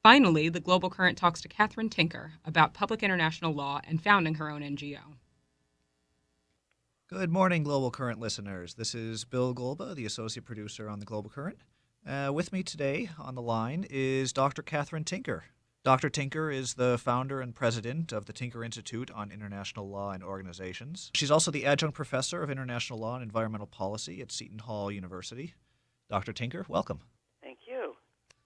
Finally, the Global Current talks to Catherine Tinker about public international law and founding her own NGO. Good morning, Global Current listeners. This is Bill Golba, the associate producer on the Global Current. With me today on the line is Dr. Catherine Tinker. Dr. Tinker is the founder and president of the Tinker Institute on International Law and Organizations. She's also the adjunct professor of international law and environmental policy at Seton Hall University. Dr. Tinker, welcome. Thank you.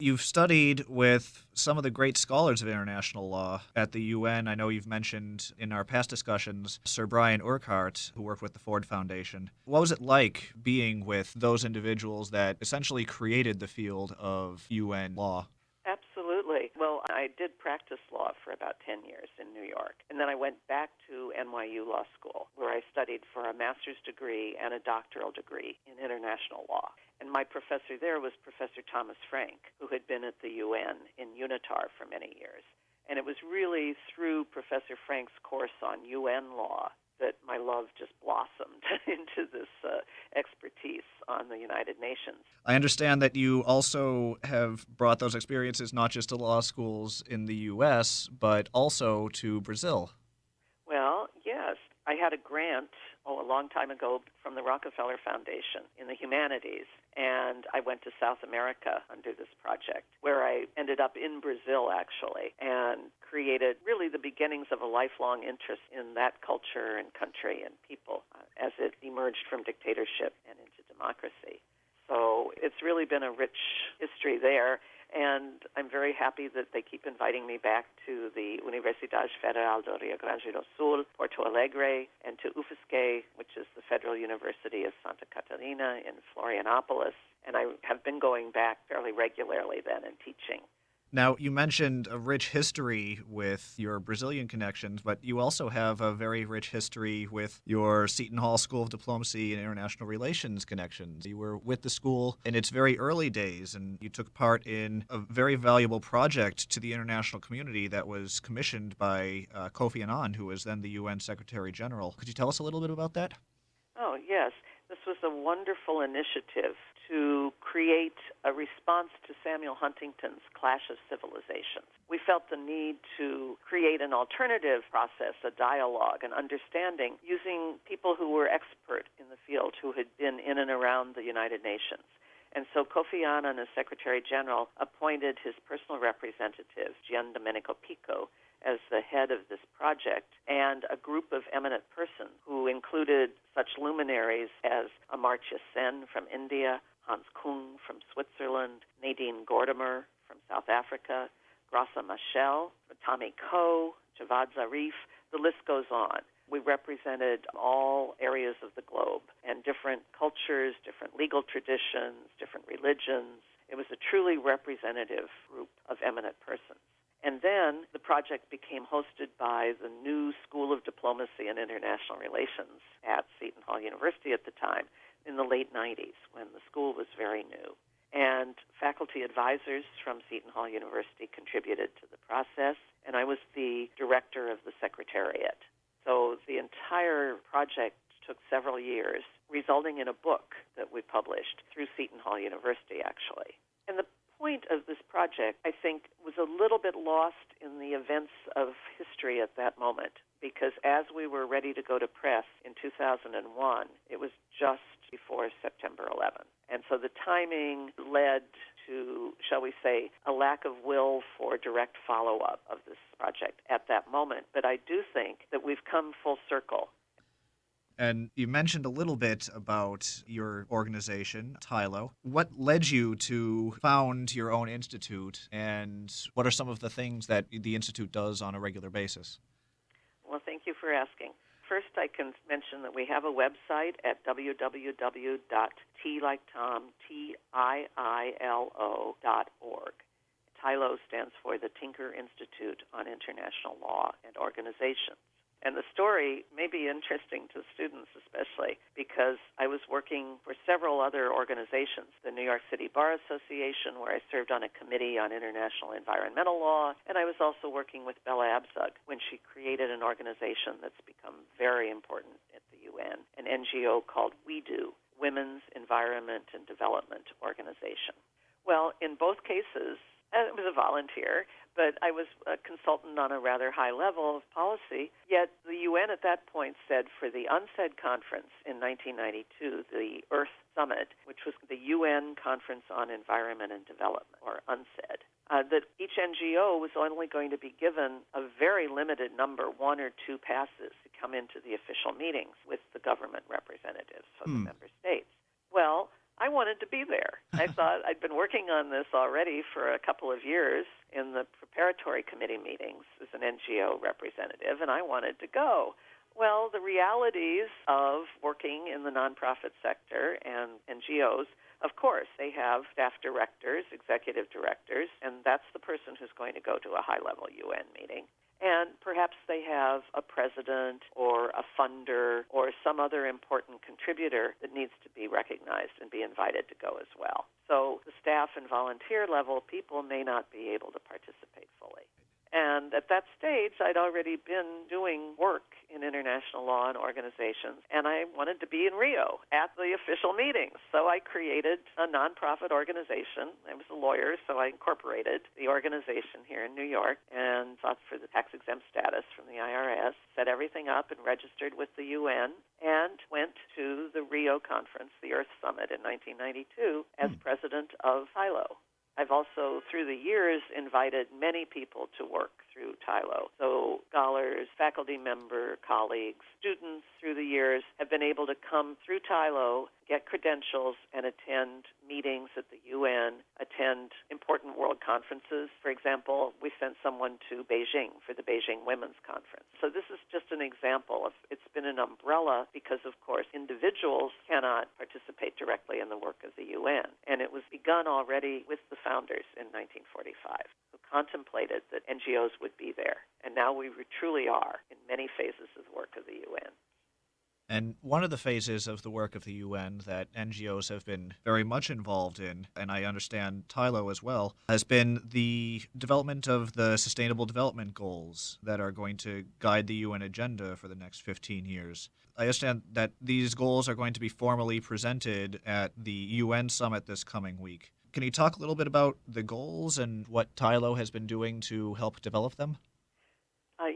You've studied with some of the great scholars of international law at the UN. I know you've mentioned in our past discussions Sir Brian Urquhart, who worked with the Ford Foundation. What was it like being with those individuals that essentially created the field of UN law? Absolutely. Well, I did practice law for about 10 years in New York, and then I went back to NYU Law School, where I studied for a master's degree and a doctoral degree in international law. And my professor there was Professor Thomas Frank, who had been at the UN in UNITAR for many years. And it was really through Professor Frank's course on UN law that my love just blossomed into this expertise on the United Nations. I understand that you also have brought those experiences not just to law schools in the U.S., but also to Brazil. Well, yes. I had a grant a long time ago from the Rockefeller Foundation in the humanities, and I went to South America under this project, where I ended up in Brazil, actually, and created really the beginnings of a lifelong interest in that culture and country and people as it emerged from dictatorship and into democracy. So it's really been a rich history there, and I'm very happy that they keep inviting me back to the Universidade Federal do Rio Grande do Sul, Porto Alegre, and to UFSC, which is the Federal University of Santa Catarina in Florianopolis. And I have been going back fairly regularly then and teaching. Now, you mentioned a rich history with your Brazilian connections, but you also have a very rich history with your Seton Hall School of Diplomacy and International Relations connections. You were with the school in its very early days, and you took part in a very valuable project to the international community that was commissioned by Kofi Annan, who was then the UN Secretary General. Could you tell us a little bit about that? Oh, yes. This was a wonderful initiative to create a response to Samuel Huntington's Clash of Civilizations. We felt the need to create an alternative process, a dialogue, an understanding, using people who were expert in the field, who had been in and around the United Nations. And so Kofi Annan, as Secretary General, appointed his personal representative, Gian Domenico Pico, as the head of this project, and a group of eminent persons who included such luminaries as Amartya Sen from India, Hans Kung from Switzerland, Nadine Gordimer from South Africa, Grasa Machel, Tommy Koh, Javad Zarif. The list goes on. We represented all areas of the globe and different cultures, different legal traditions, different religions. It was a truly representative group of eminent persons. And then the project became hosted by the new School of Diplomacy and International Relations at Seton Hall University at the time in the late 90s, when the school was very new. And faculty advisors from Seton Hall University contributed to the process, and I was the director of the secretariat. So the entire project took several years, resulting in a book that we published through Seton Hall University, actually. And the point of this project, I think, was a little bit lost in the events of history at that moment, because as we were ready to go to press in 2001, it was just before September 11th. And so the timing led to, shall we say, a lack of will for direct follow-up of this project at that moment. But I do think that we've come full circle. And you mentioned a little bit about your organization, TILO. What led you to found your own institute, and what are some of the things that the institute does on a regular basis? Well, thank you for asking. First, I can mention that we have a website at www.TILO.org. TILO stands for the Tinker Institute on International Law and Organizations. And the story may be interesting to students especially because I was working for several other organizations, the New York City Bar Association, where I served on a committee on international environmental law, and I was also working with Bella Abzug when she created an organization that's become very important at the UN, an NGO called We Do, Women's Environment and Development Organization. Well, in both cases, It was a volunteer, but I was a consultant on a rather high level of policy. Yet the UN at that point said for the UNCED conference in 1992, the Earth Summit, which was the UN Conference on Environment and Development, or UNCED, that each NGO was only going to be given a very limited number, 1 or 2 passes, to come into the official meetings with the government representatives from the member states. Well, I wanted to be there. I thought I'd been working on this already for a couple of years in the preparatory committee meetings as an NGO representative, and I wanted to go. Well, the realities of working in the nonprofit sector and NGOs, of course, they have staff directors, executive directors, and that's the person who's going to go to a high-level UN meeting. And perhaps they have a president or a funder or some other important contributor that needs to be recognized and be invited to go as well. So the staff and volunteer level people may not be able to participate fully. And at that stage, I'd already been doing work in international law and organizations, and I wanted to be in Rio at the official meetings. So I created a nonprofit organization. I was a lawyer, so I incorporated the organization here in New York and sought for the tax-exempt status from the IRS, set everything up and registered with the UN, and went to the Rio conference, the Earth Summit in 1992, as president of TILO. I've also, through the years, invited many people to work through TILO. So scholars, faculty member, colleagues, students through the years have been able to come through TILO, get credentials, and attend meetings at the UN, attend important world conferences. For example, we sent someone to Beijing for the Beijing Women's Conference. So this is just an example of it's been an umbrella because, of course, individuals cannot participate directly in the work of the UN. And it was begun already with the founders in 1945 who contemplated that NGOs would be there. And now we truly are in many phases of the work of the UN. And one of the phases of the work of the UN that NGOs have been very much involved in, and I understand TILO as well, has been the development of the Sustainable Development Goals that are going to guide the UN agenda for the next 15 years. I understand that these goals are going to be formally presented at the UN summit this coming week. Can you talk a little bit about the goals and what TILO has been doing to help develop them?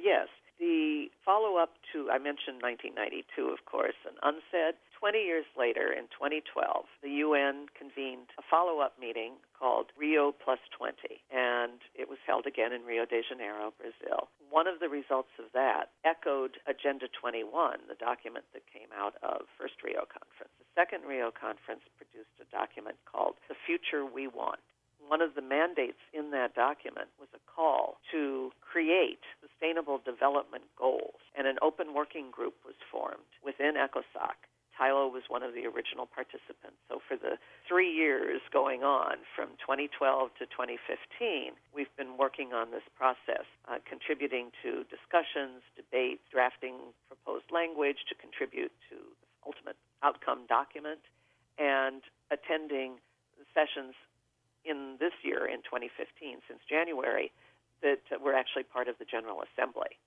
Yes. The follow-up to, I mentioned 1992, of course, and UNCED. 20 years later, in 2012, the UN convened a follow-up meeting called Rio Plus 20, and it was held again in Rio de Janeiro, Brazil. One of the results of that echoed Agenda 21, the document that came out of first Rio conference. The second Rio conference produced a document called The Future We Want. One of the mandates in that document was a call to create sustainable development goals, and an open working group was formed within ECOSOC. TILO was one of the original participants. So for the 3 years going on, from 2012 to 2015, we've been working on this process, contributing to discussions, debates, drafting proposed language to contribute to the ultimate outcome document, and attending sessions in this year, in 2015, since January, that were actually part of the General Assembly.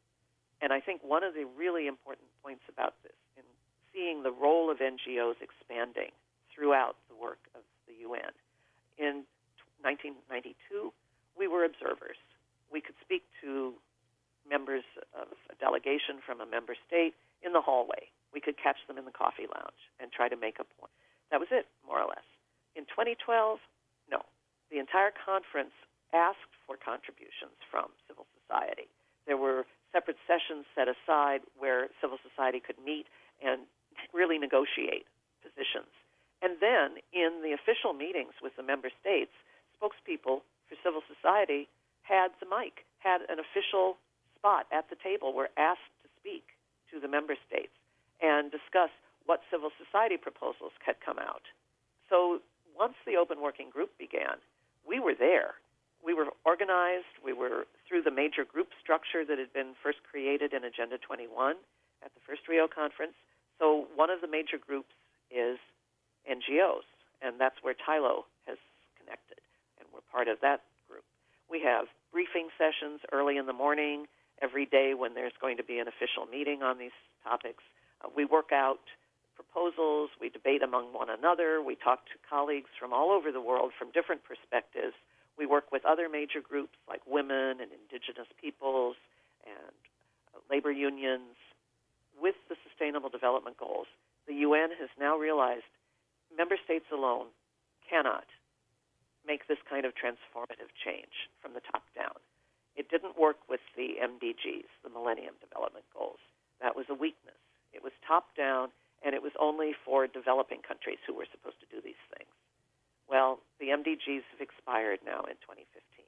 And I think one of the really important points about this, in seeing the role of NGOs expanding throughout the work of the UN, in 1992, we were observers. We could speak to members of a delegation from a member state in the hallway. We could catch them in the coffee lounge and try to make a point. That was it, more or less. In 2012, no. The entire conference asked for contributions from civil society. There were separate sessions set aside where civil society could meet and really negotiate positions. And then in the official meetings with the member states, spokespeople for civil society had the mic, had an official spot at the table, were asked to speak to the member states and discuss what civil society proposals had come out. So once the open working group began, we were there. We were organized. We were through the major group structure that had been first created in Agenda 21 at the first Rio conference. So one of the major groups is NGOs, and that's where TILO has connected, and we're part of that group. We have briefing sessions early in the morning every day when there's going to be an official meeting on these topics. We work out proposals, we debate among one another, we talk to colleagues from all over the world from different perspectives. We work with other major groups like women and indigenous peoples and labor unions with the Sustainable Development Goals. The UN has now realized member states alone cannot make this kind of transformative change from the top down. It didn't work with the MDGs, the Millennium Development Goals. That was a weakness. It was top down, and it was only for developing countries who were supposed to do these things. Well, the MDGs have expired now in 2015,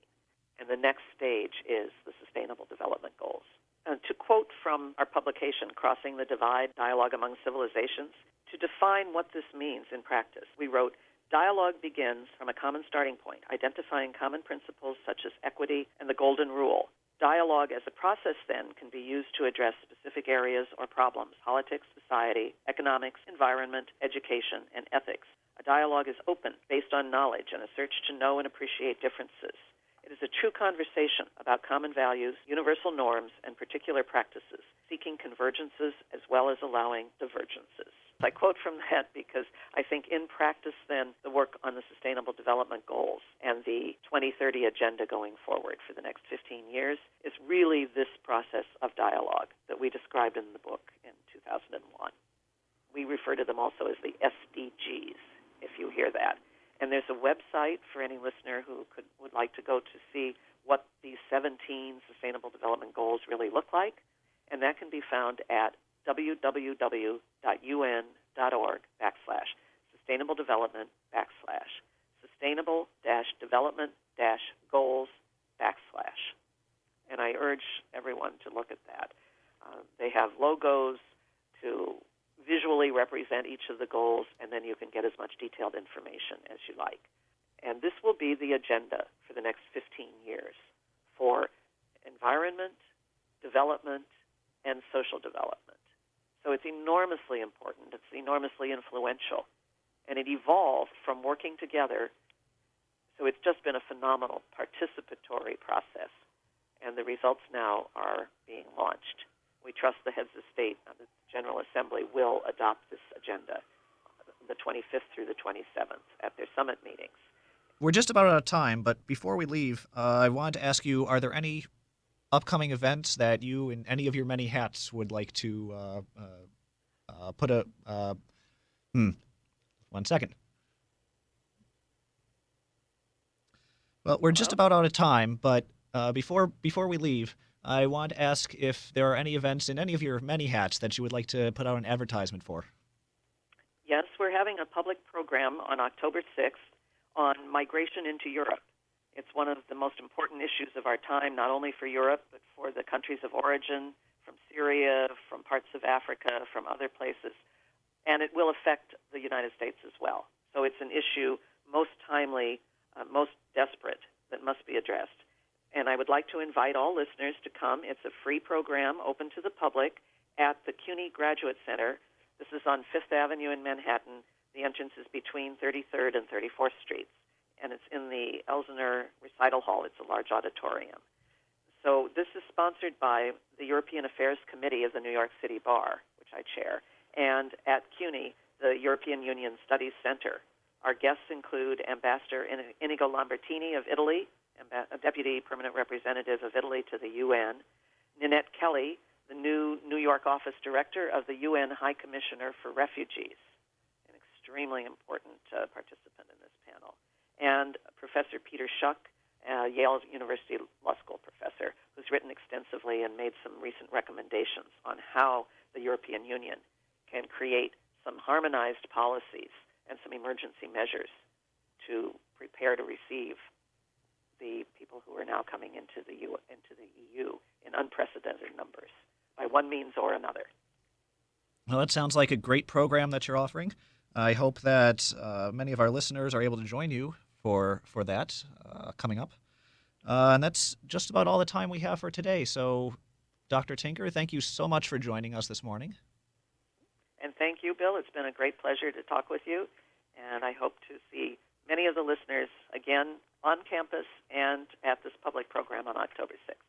and the next stage is the Sustainable Development Goals. And to quote from our publication, Crossing the Divide, Dialogue Among Civilizations, to define what this means in practice, we wrote, dialogue begins from a common starting point, identifying common principles such as equity and the Golden Rule. Dialogue as a process, then, can be used to address specific areas or problems: politics, society, economics, environment, education, and ethics. A dialogue is open, based on knowledge and a search to know and appreciate differences. It is a true conversation about common values, universal norms, and particular practices, seeking convergences as well as allowing divergences. I quote from that because I think in practice, then, the work on the Sustainable Development Goals and the 2030 agenda going forward for the next 15 years is really this process of dialogue that we described in the book in 2001. We refer to them also as the SDGs, if you hear that. And there's a website for any listener who would like to go to see what these 17 Sustainable Development Goals really look like, and that can be found at www.un.org/sustainable development /sustainable-development-goals /. And I urge everyone to look at that. They have logos to visually represent each of the goals, and then you can get as much detailed information as you like. And this will be the agenda for the next 15 years for environment, development, and social development. So it's enormously important. It's enormously influential. And it evolved from working together. So it's just been a phenomenal participatory process. And the results now are being launched. We trust the heads of state and the General Assembly will adopt this agenda the 25th through the 27th at their summit meetings. We're just about out of time, but before we leave, I wanted to ask you, are there any upcoming events that you, in any of your many hats, would like to put a... 1 second. Well, we're just about out of time, but before we leave, I want to ask if there are any events in any of your many hats that you would like to put out an advertisement for. Yes, we're having a public program on October 6th on migration into Europe. It's one of the most important issues of our time, not only for Europe, but for the countries of origin, from Syria, from parts of Africa, from other places. And it will affect the United States as well. So it's an issue most timely, most desperate, that must be addressed. And I would like to invite all listeners to come. It's a free program open to the public at the CUNY Graduate Center. This is on Fifth Avenue in Manhattan. The entrance is between 33rd and 34th Streets. And it's in the Elsener Recital Hall. It's a large auditorium. So this is sponsored by the European Affairs Committee of the New York City Bar, which I chair, and at CUNY, the European Union Studies Center. Our guests include Ambassador Inigo Lambertini of Italy, a Deputy Permanent Representative of Italy to the UN, Ninette Kelly, the new New York Office Director of the UN High Commissioner for Refugees, an extremely important participant in this panel, and Professor Peter Schuck, Yale University Law School professor, who's written extensively and made some recent recommendations on how the European Union can create some harmonized policies and some emergency measures to prepare to receive the people who are now coming into the EU in unprecedented numbers, by one means or another. Well, that sounds like a great program that you're offering. I hope that many of our listeners are able to join you for that coming up. And that's just about all the time we have for today. So, Dr. Tinker, thank you so much for joining us this morning. And thank you, Bill. It's been a great pleasure to talk with you, and I hope to see many of the listeners again on campus and at this public program on October 6th.